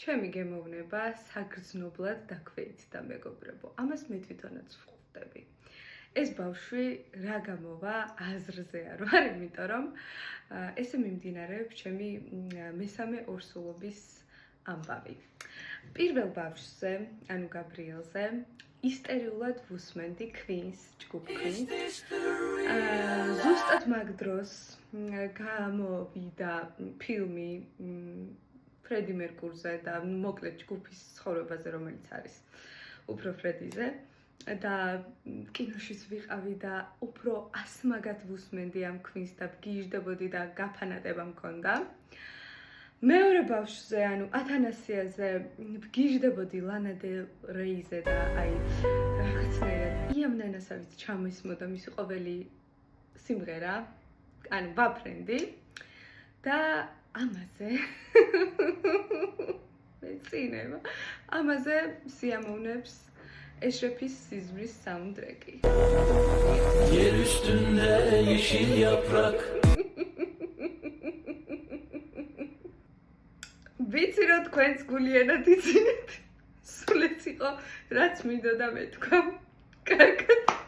ჩემი გემოვნება საგრძნობლად დაქვეითდა მეგობრებო. ამას მე თვითონაც ვხვდები. ეს ბავშვი რა გამოვა აზრზე არ ვარ, იმიტომ რომ ესე მიმდინარეობს ჩემი მესამე ორსულობის ამბავი. პირველ ბავშვზე, ანუ გაბრიელზე, ისტერიულად ვუსმენდი Queen-ს, ჯგუფ Queen-ს. ზუსტად მაგ დროს გამოვიდა ფილმი ფრედი მერკურზე და მოკლედ ჯგუფის ცხოვრებაზე, რომელიც არის უფრო ფრედიზე. და კინოშიც ვიყავი და უფრო ასმაგად ვუსმენდი ამ Queen-ს და ვგიჟდებოდი და გაფანატება მქონდა. მეორე ბავშვზე, ანუ ათანასიაზე ვგიჟდებოდი ლანა დელ რეიზე და აი რაღაცნაირად იამ ნანასავით ჩამისმოდა მისი ყოველი სიმღერა, ანუ ვაფრენდი და ამაზე მეცინება. ამაზე სიამოვნებს Eşrefis Sizmris soundtrack'i. Yer üstünde yeşil yaprak. ვიცი რომ თქვენს გულიანად იცინეთ. სულეც იყო რაც მინდოდა მეთქვა. კარგად.